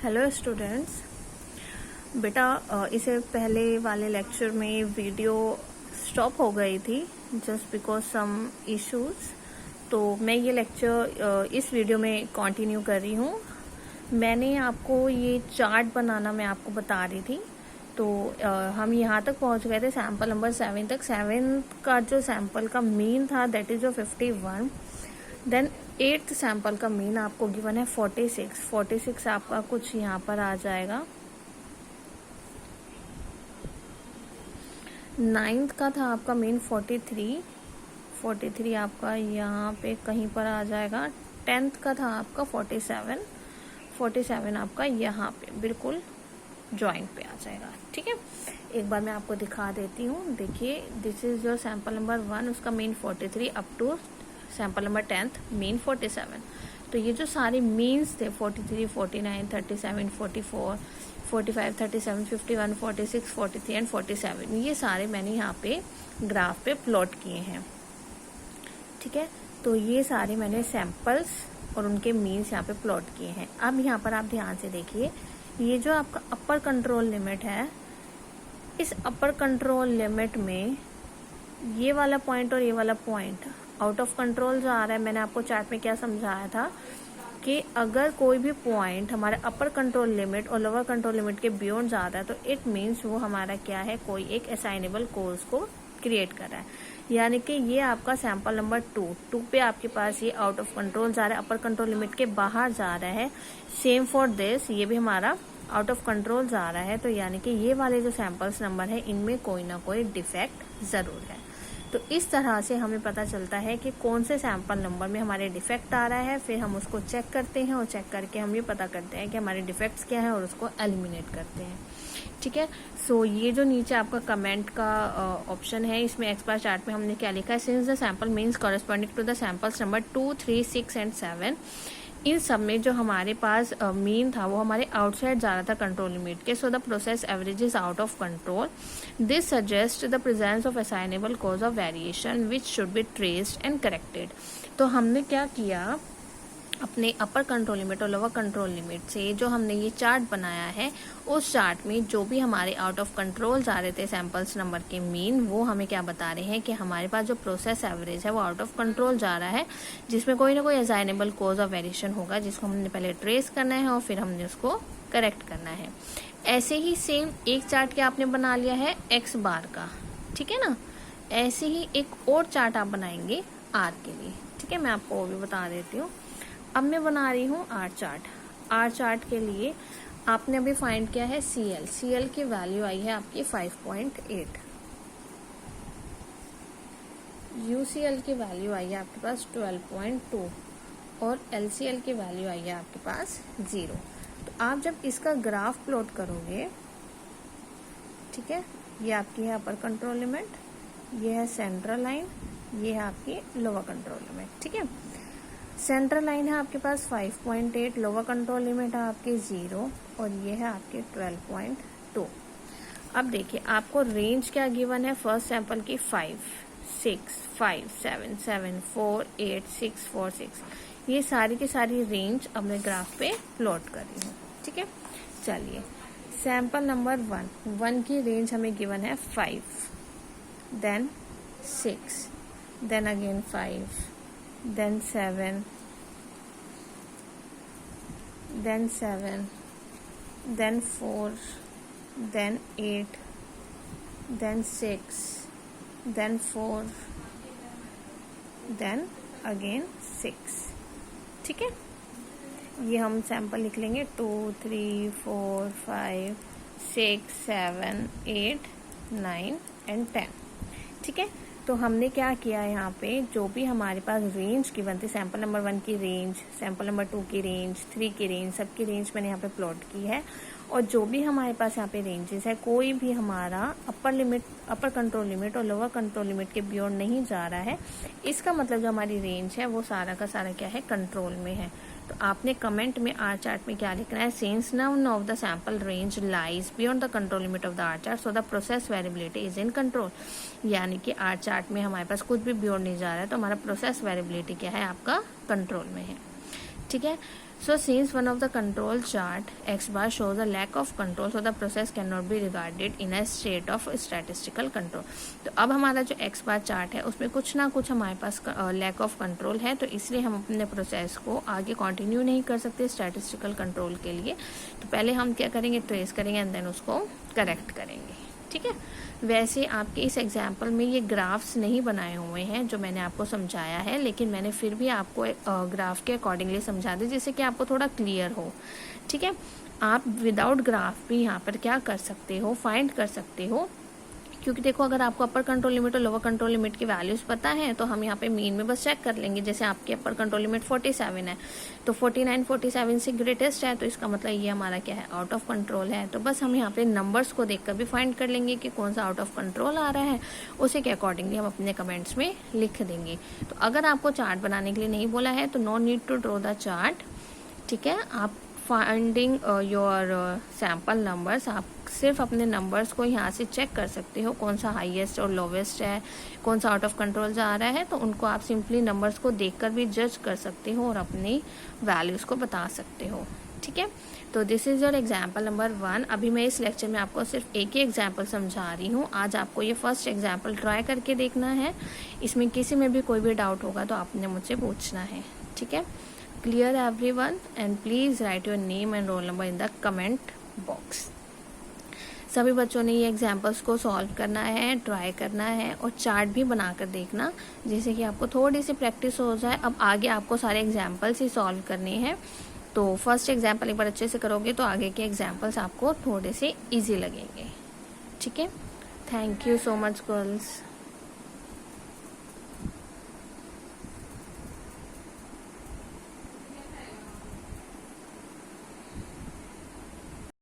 Hello students. बेटा इससे पहले वाले लेक्चर में वीडियो स्टॉप हो गई थी जस्ट बिकॉज सम इश्यूज। तो मैं ये लेक्चर इस वीडियो में कंटिन्यू कर रही हूँ। मैंने आपको ये चार्ट बनाना मैं आपको बता रही थी। तो हम यहाँ तक पहुँच गए थे सैम्पल नंबर 7 तक। 7 का जो सैम्पल का मीन था दैट इज जो 51। देन 8th सैम्पल का मीन आपको गिवन है 46 आपका कुछ यहाँ पर आ जाएगा। 9th का था आपका मीन 43 आपका यहाँ पे कहीं पर आ जाएगा। 10th का था आपका 47 आपका यहाँ पे बिल्कुल जॉइंट पे आ जाएगा। ठीक है, एक बार मैं आपको दिखा देती हूँ। देखिए this is your sample number 1, उसका mean 43 up to sample number 10th mean 47। तो ये जो सारे मीन्स थे 43, 49, 37, 44, 45, 37, 51, 46, 43 एंड 47, ये सारे मैंने यहाँ पे ग्राफ पे प्लॉट किए हैं। ठीक है, तो ये सारे मैंने सैम्पल्स और उनके मीन्स यहाँ पे प्लॉट किए हैं। अब यहाँ पर आप ध्यान से देखिए, ये जो आपका अपर कंट्रोल लिमिट है, इस अपर कंट्रोल लिमिट में ये वाला पॉइंट और ये वाला पॉइंट आउट ऑफ कंट्रोल जो आ रहा है। मैंने आपको चार्ट में क्या समझाया था कि अगर कोई भी पॉइंट हमारे अपर कंट्रोल लिमिट और लोअर कंट्रोल लिमिट के बियॉन्ड जा रहा है तो इट मीन्स वो हमारा क्या है, कोई एक असाइनेबल कोर्स को क्रिएट कर रहा है। यानी कि ये आपका सैंपल नंबर 2 पे आपके पास ये आउट ऑफ कंट्रोल जा रहा है, अपर कंट्रोल लिमिट के बाहर जा रहा है। सेम फॉर दिस, ये भी हमारा आउट ऑफ कंट्रोल जा रहा है। तो यानी कि ये वाले जो सैंपल्स नंबर है इनमें कोई ना कोई डिफेक्ट जरूर है। तो इस तरह से हमें पता चलता है कि कौन से सैंपल नंबर में हमारे डिफेक्ट आ रहा है। फिर हम उसको चेक करते हैं और चेक करके हम ये पता करते हैं कि हमारे डिफेक्ट्स क्या है और उसको एलिमिनेट करते हैं। ठीक है, सो ये जो नीचे आपका कमेंट का ऑप्शन है, इसमें एक्स बार चार्ट में हमने क्या लिखा है, since the sample means corresponding to the samples number 2, 3, 6 and 7, इन सब में जो हमारे पास मीन था वो हमारे आउटसाइड जा रहा था कंट्रोल लिमिट के। सो the process average is out of control. This suggest the presence of assignable cause of variation which should be traced and corrected. तो हमने क्या किया, अपने अपर कंट्रोल लिमिट और लोअर कंट्रोल लिमिट से जो हमने ये चार्ट बनाया है, उस चार्ट में जो भी हमारे आउट ऑफ कंट्रोल जा रहे थे सैंपल्स नंबर के मीन, वो हमें क्या बता रहे हैं कि हमारे पास जो प्रोसेस एवरेज है वो आउट ऑफ कंट्रोल जा रहा है, जिसमें कोई ना कोई असाइनेबल कॉज ऑफ वेरिएशन होगा, जिसको हमने पहले ट्रेस करना है और फिर हमने उसको करेक्ट करना है। ऐसे ही सेम एक चार्ट क्या आपने बना लिया है एक्स बार का, ठीक है ना। ऐसे ही एक और चार्ट आप बनाएंगे आर के लिए। ठीक है, मैं आपको वो भी बता देती हूँ। अब मैं बना रही हूँ आर चार्ट के लिए आपने अभी फाइंड किया है CL की वैल्यू आई है आपकी 5.8, UCL की वैल्यू आई है आपके पास 12.2 और LCL की वैल्यू आई है आपके पास 0। तो आप जब इसका ग्राफ प्लॉट करोगे, ठीक है, ये आपकी है अपर कंट्रोल लिमिट, ये है सेंट्रल लाइन, ये है आपकी लोअर कंट्रोल लिमिट। ठीक है, सेंट्रल लाइन है आपके पास 5.8, लोअर कंट्रोल लिमिट है आपकी 0 और ये है आपके 12.2। अब देखिए आपको रेंज क्या गिवन है, फर्स्ट सैंपल की 5, 6, 5, 7, 7, 4, 8, 6, 4, 6, ये सारी की सारी रेंज अब मैं ग्राफ पे प्लॉट कर रही हूँ। ठीक है, चलिए सैंपल नंबर 1 की रेंज हमें गिवन है 5, then 6, then again 5, then 7, then 7, then 4, then 8, then 6, then 4, then again 6। ठीक है, ये हम सैंपल लिख लेंगे 2, 3, 4, 5, 6, 7, 8, 9 एंड 10। ठीक है, तो हमने क्या किया है, यहाँ पे जो भी हमारे पास रेंज की बनती, सैंपल नंबर 1 की रेंज, सैंपल नंबर 2 की रेंज, 3 की रेंज, सबकी रेंज मैंने यहाँ पे प्लॉट की है। और जो भी हमारे पास यहाँ पे रेंजेस है, कोई भी हमारा अपर कंट्रोल लिमिट और लोअर कंट्रोल लिमिट के बियॉन्ड नहीं जा रहा है। इसका मतलब जो हमारी रेंज है वो सारा का सारा क्या है, कंट्रोल में है। तो आपने कमेंट में आर चार्ट में क्या लिखना है, since none of the sample range lies beyond the control limit of the R chart so the process variability is in control. यानी कि आर चार्ट में हमारे पास कुछ भी बियॉन्ड नहीं जा रहा है तो हमारा प्रोसेस वेरिएबिलिटी क्या है, आपका कंट्रोल में है। ठीक है, So since one of the control chart x bar shows a lack of control, so the process cannot be regarded in a state of statistical control. तो अब हमारा जो x bar चार्ट है उसमें कुछ ना कुछ हमारे पास लैक ऑफ कंट्रोल है, तो इसलिए हम अपने प्रोसेस को आगे कंटिन्यू नहीं कर सकते स्टैटिस्टिकल कंट्रोल के लिए। तो पहले हम क्या करेंगे, ट्रेस करेंगे एंड देन उसको करेक्ट करेंगे। ठीक है, वैसे आपके इस एग्जाम्पल में ये ग्राफ्स नहीं बनाए हुए हैं जो मैंने आपको समझाया है, लेकिन मैंने फिर भी आपको ग्राफ के अकॉर्डिंगली समझा दी जिससे कि आपको थोड़ा क्लियर हो। ठीक है, आप विदाउट ग्राफ भी यहाँ पर क्या कर सकते हो, फाइंड कर सकते हो, क्योंकि देखो अगर आपको अपर कंट्रोल लिमिट और लोअर कंट्रोल लिमिट की वैल्यूज पता है तो हम यहाँ पे मीन में बस चेक कर लेंगे। जैसे आपकी अपर कंट्रोल लिमिट 47 है तो 49 47 से ग्रेटेस्ट है, तो इसका मतलब ये हमारा क्या है, आउट ऑफ कंट्रोल है। तो बस हम यहाँ पे नंबर्स को देखकर भी फाइंड कर लेंगे कि कौन सा आउट ऑफ कंट्रोल आ रहा है, उसी के अकॉर्डिंगली हम अपने कमेंट्स में लिख देंगे। तो अगर आपको चार्ट बनाने के लिए नहीं बोला है तो no need to draw the chart. ठीक है, आप फाइंडिंग योर सैम्पल नंबर्स, आप सिर्फ अपने नंबर्स को यहाँ से चेक कर सकते हो कौन सा हाईएस्ट और लोवेस्ट है, कौन सा आउट ऑफ कंट्रोल जा रहा है, तो उनको आप सिंपली नंबर्स को देखकर भी जज कर सकते हो और अपनी वैल्यूज़ को बता सकते हो। ठीक है, तो this is your example number 1। अभी मैं इस लेक्चर में आपको सिर्फ एक ही एग्जाम्पल समझा रही हूँ। आज आपको ये फर्स्ट एग्जाम्पल ट्राई करके देखना है, इसमें किसी में भी कोई भी डाउट होगा तो आपने मुझसे पूछना है। ठीक है, clear everyone and please write your name and roll number in the comment box। सभी बच्चों ने ये एग्जाम्पल्स को सॉल्व करना है, ट्राई करना है और चार्ट भी बनाकर देखना जिससे कि आपको थोड़ी सी प्रैक्टिस हो जाए। अब आगे आपको सारे एग्जाम्पल्स ही सॉल्व करने हैं, तो फर्स्ट एग्जाम्पल एक बार अच्छे से करोगे तो आगे के एग्जाम्पल्स आपको थोड़े से ईजी लगेंगे। ठीक है, thank you so much girls.